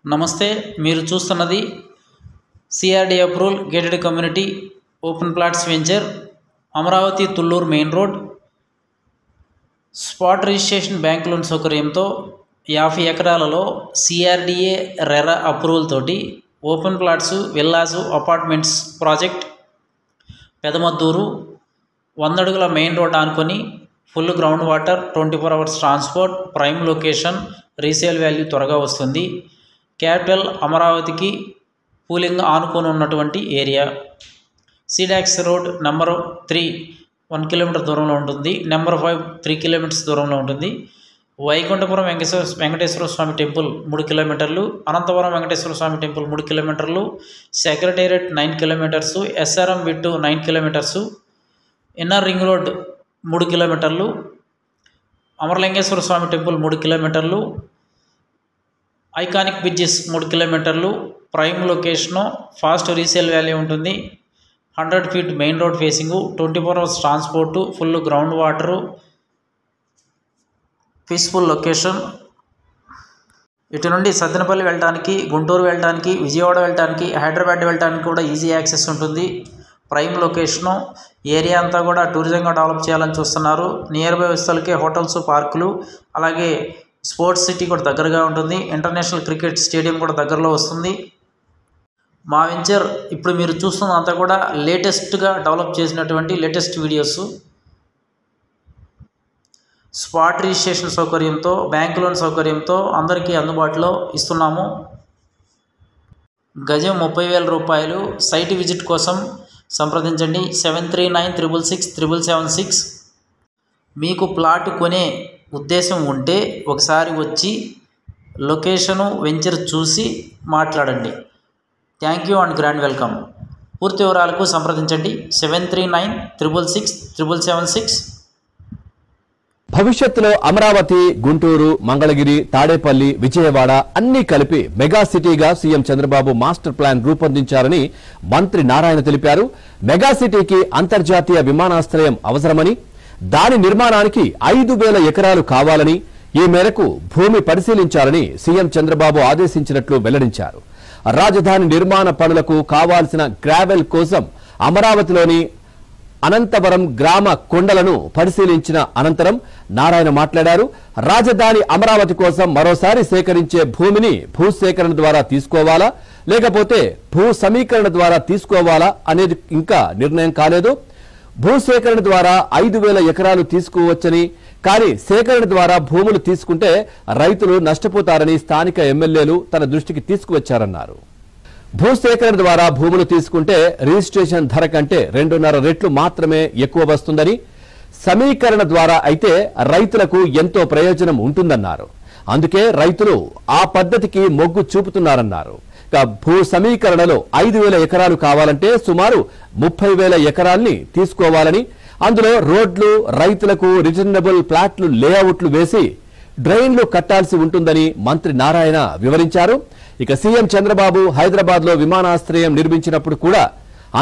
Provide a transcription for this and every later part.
నమస్తే, మీరు చూస్తున్నది CRD approval gated community open plots venture, Amaravati Thullur main road. Spot registration bank loan సౌకర్యంతో 50 ఎకరాలలో సిఆర్డిఏ రెరా అప్రూవల్ తోటి open plots, villas, apartments project Pedamaddur 100 అడుగుల మెయిన్ రోడ్ ఆనుకొని, full ground water, 24 hours transport, prime location, resale value త్వరగా వస్తుంది. Capital అమరావతికి pooling ఆనుకొని ఉన్నటువంటి ఏరియా. సిడాక్స్ రోడ్ నెంబర్ 3 1 కిలోమీటర్ దూరంలో ఉంటుంది. నెంబర్ 5 3 కిలోమీటర్స్ దూరంలో ఉంటుంది. వైకుంఠపురం వెంకటేశ్వర స్వామి టెంపుల్ 3 కిలోమీటర్లు, అనంతపురం వెంకటేశ్వర స్వామి టెంపుల్ 3 కిలోమీటర్లు, సెక్రటేరియట్ 9 కిలోమీటర్సు, ఎస్ఆర్ఎం బిట్టు 9 కిలోమీటర్సు, ఇన్నర్ రింగ్ రోడ్ 3 కిలోమీటర్లు, అమరలింగేశ్వర స్వామి టెంపుల్ 3 కిలోమీటర్లు, ఐకానిక్ బ్రిడ్జెస్ 3 కిలోమీటర్లు, prime location, fast resale value ఉంటుంది. 100 feet main road facing, 24 hours transport, full ground water, peaceful location. ఇటు నుండి సత్తెనపల్లి వెళ్ళడానికి, గుంటూరు వెళ్ళడానికి, విజయవాడ వెళ్ళడానికి, హైదరాబాద్ వెళ్ళడానికి కూడా ఈజీ యాక్సెస్ ఉంటుంది. Prime location. ఏరియా అంతా కూడా టూరిజంగా డెవలప్ చేయాలని చూస్తున్నారు. నియర్ బై వస్తువులకే హోటల్స్, పార్కులు, అలాగే స్పోర్ట్స్ సిటీ కూడా దగ్గరగా ఉంటుంది. ఇంటర్నేషనల్ క్రికెట్ స్టేడియం కూడా దగ్గరలో వస్తుంది. మా వెంచర్ ఇప్పుడు మీరు చూస్తున్నంతా కూడా లేటెస్ట్గా డెవలప్ చేసినటువంటి లేటెస్ట్ వీడియోస్. స్పాట్ రిజిస్ట్రేషన్ సౌకర్యంతో, బ్యాంక్ లోన్ సౌకర్యంతో అందరికీ అందుబాటులో ఇస్తున్నాము. గజం 30,000 రూపాయలు. సైట్ విజిట్ కోసం సంప్రదించండి 7396667776. మీకు ప్లాట్ కొనే ఉద్దేశం ఉంటే ఒకసారి వచ్చి లొకేషను, వెంచర్ చూసి మాట్లాడండి. Thank you and grand welcome. పూర్తి వివరాలకు సంప్రదించండి 7396667776. భవిష్యత్తులో అమరావతి, గుంటూరు, మంగళగిరి, తాడేపల్లి, విజయవాడ అన్ని కలిపి మెగా సిటీగా సీఎం చంద్రబాబు మాస్టర్ ప్లాన్ రూపొందించారని మంత్రి నారాయణ తెలిపారు. మెగా సిటీకి అంతర్జాతీయ విమానాశ్రయం అవసరమని, దాని నిర్మాణానికి 5,000 ఎకరాలు కావాలని, ఈ మేరకు భూమి పరిశీలించాలని సీఎం చంద్రబాబు ఆదేశించినట్లు వెల్లడించారు. రాజధాని నిర్మాణ పనులకు కావాల్సిన గ్రావెల్ కోసం అమరావతిలోని అనంతవరం గ్రామ కొండలను పరిశీలించిన అనంతరం నారాయణ మాట్లాడారు. రాజధాని అమరావతి కోసం మరోసారి సేకరించే భూమిని భూసేకరణ ద్వారా తీసుకోవాలా, లేకపోతే భూ సమీకరణ ద్వారా తీసుకోవాలా అనేది ఇంకా నిర్ణయం కాలేదు. భూసేకరణ ద్వారా 5,000 ఎకరాలు తీసుకోవచ్చని, కానీ సేకరణ ద్వారా భూములు తీసుకుంటే రైతులు నష్టపోతారని స్థానిక ఎమ్మెల్యేలు తన దృష్టికి తీసుకువచ్చారన్నారు. భూసేకరణ ద్వారా భూములు తీసుకుంటే రిజిస్ట్రేషన్ ధర కంటే 2.5 రెట్లు మాత్రమే ఎక్కువ వస్తుందని, సమీకరణ ద్వారా అయితే రైతులకు ఎంతో ప్రయోజనం ఉంటుందన్నారు. అందుకే రైతులు ఆ పద్ధతికి మొగ్గు చూపుతున్నారన్నారు. భూ సమీకరణలో 5,000 ఎకరాలు కావాలంటే సుమారు 30,000 ఎకరాల్ని తీసుకోవాలని, అందులో రోడ్లు, రైతులకు రీజనబుల్ ప్లాట్లు లేఅవుట్లు వేసి డ్రైన్లు కట్టాల్సి ఉంటుందని మంత్రి నారాయణ వివరించారు. ఇక సీఎం చంద్రబాబు హైదరాబాద్ లో విమానాశ్రయం నిర్మించినప్పుడు కూడా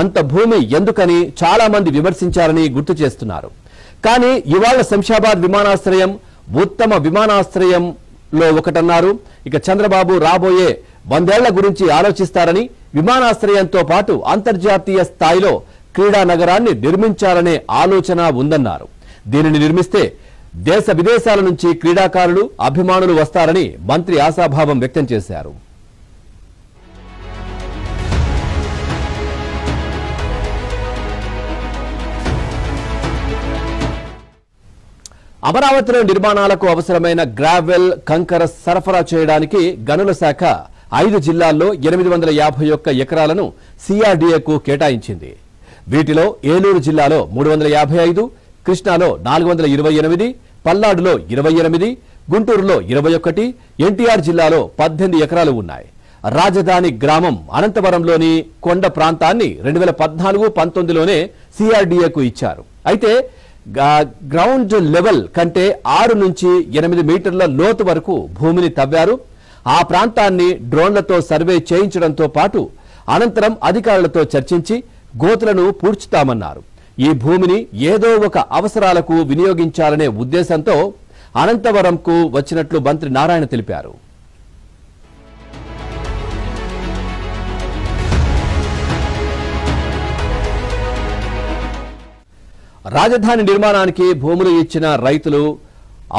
అంత భూమి ఎందుకని చాలా మంది విమర్శించారని గుర్తు చేస్తున్నారు. కానీ ఇవాళ శంషాబాద్ విమానాశ్రయం ఉత్తమ విమానాశ్రయంలో ఒకటన్నారు. ఇక చంద్రబాబు రాబోయే 100 ఏళ్ల గురించి ఆలోచిస్తారని, విమానాశ్రయంతో పాటు అంతర్జాతీయ స్థాయిలో క్రీడా నగరాన్ని నిర్మించాలనే ఆలోచన ఉందన్నారు. దీనిని నిర్మిస్తే దేశ విదేశాల నుంచి క్రీడాకారులు, అభిమానులు వస్తారని మంత్రి ఆశాభావం వ్యక్తం చేశారు. అమరావతిలో నిర్మాణాలకు అవసరమైన గ్రావెల్, కంకర సరఫరా చేయడానికి గనుల శాఖ 5 జిల్లాల్లో 851 ఎకరాలను సిఆర్డీఏకు కేటాయించింది. వీటిలో ఏలూరు జిల్లాలో 355, కృష్ణాలో 428, పల్నాడులో 28, గుంటూరులో 21, ఎన్టీఆర్ జిల్లాలో 18 ఎకరాలు ఉన్నాయి. రాజధాని గ్రామం అనంతవరంలోని కొండ ప్రాంతాన్ని 2014-19లోనే సిఆర్డీఏకు ఇచ్చారు. అయితే గ్రౌండ్ లెవెల్ కంటే 6 నుంచి 8 మీటర్ల లోతు వరకు భూమిని తవ్వారు. ఆ ప్రాంతాన్ని డ్రోన్లతో సర్వే చేయించడంతో పాటు అనంతరం అధికారులతో చర్చించి గోతులను పూడ్చుతామన్నారు. ఈ భూమిని ఏదో ఒక అవసరాలకు వినియోగించాలనే ఉద్దేశంతో అనంతవరంకు వచ్చినట్లు మంత్రి నారాయణ తెలిపారు. రాజధాని నిర్మాణానికి భూములు ఇచ్చిన రైతులు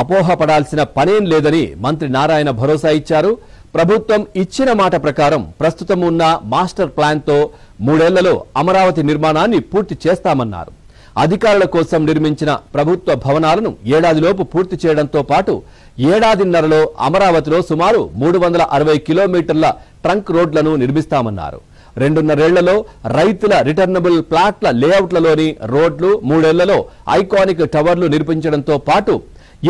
అపోహపడాల్సిన పనేం లేదని మంత్రి నారాయణ భరోసా ఇచ్చారు. ప్రభుత్వం ఇచ్చిన మాట ప్రకారం ప్రస్తుతం ఉన్న మాస్టర్ ప్లాన్తో 3 ఏళ్లలో అమరావతి నిర్మాణాన్ని పూర్తి చేస్తామన్నారు. అధికారుల కోసం నిర్మించిన ప్రభుత్వ భవనాలను ఏడాదిలోపు పూర్తి చేయడంతో పాటు ఏడాదిన్నరలో అమరావతిలో సుమారు 360 కిలోమీటర్ల ట్రంక్ రోడ్లను నిర్మిస్తామన్నారు. 2.5 ఏళ్లలో రైతుల రిటర్నబుల్ ప్లాట్ల లేఅవుట్లలోని రోడ్లు, 3 ఏళ్లలో ఐకానిక్ టవర్లు నిర్మించడంతో పాటు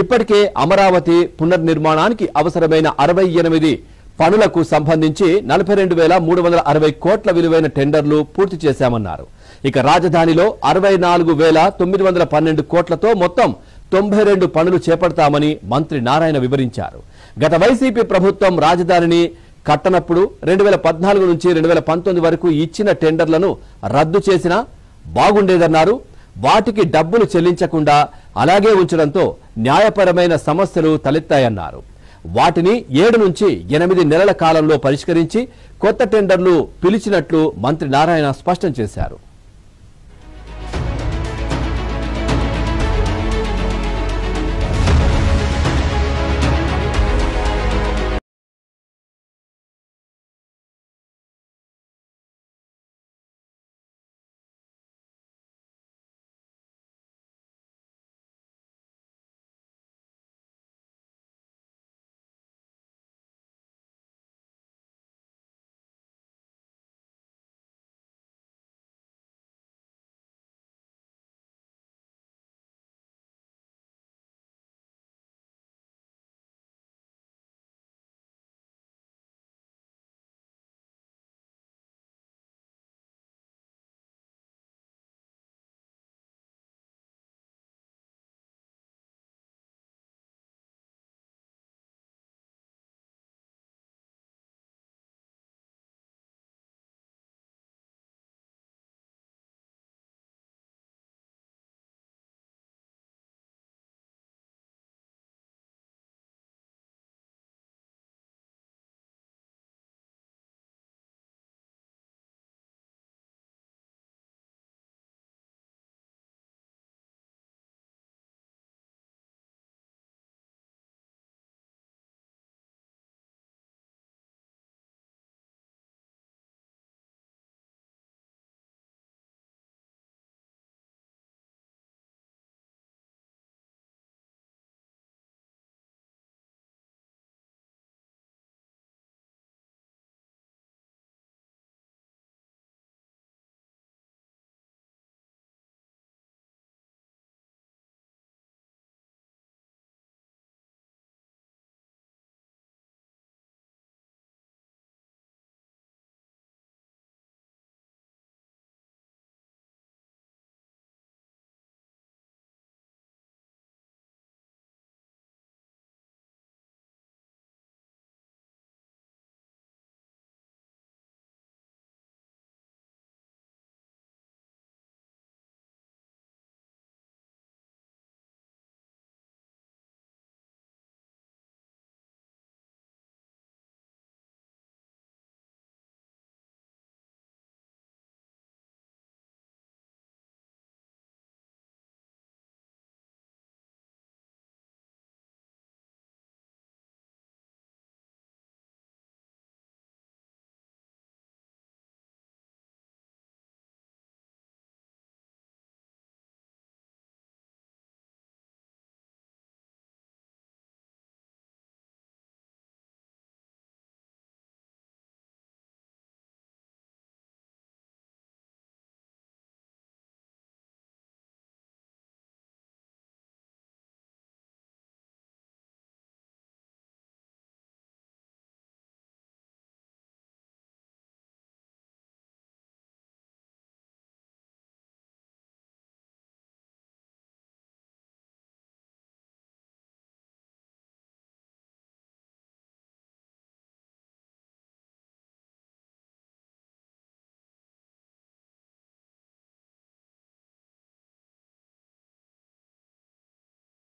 ఇప్పటికే అమరావతి పునర్నిర్మాణానికి అవసరమైన 68 పనులకు సంబంధించి 42,360 కోట్ల విలువైన టెండర్లు పూర్తి చేశామన్నారు. ఇక రాజధానిలో 64,912 కోట్లతో మొత్తం 92 పనులు చేపడతామని మంత్రి నారాయణ వివరించారు. గత వైసీపీ ప్రభుత్వం రాజధానిని కట్టనప్పుడు 2014 నుంచి 2019 వరకు ఇచ్చిన టెండర్లను రద్దు చేసినా బాగుండేదన్నారు. వాటికి డబ్బులు చెల్లించకుండా అలాగే ఉంచడంతో న్యాయపరమైన సమస్యలు తలెత్తాయన్నారు. వాటిని 7 నుంచి 8 నెలల కాలంలో పరిష్కరించి కొత్త టెండర్లు పిలిచినట్లు మంత్రి నారాయణ స్పష్టం చేశారు.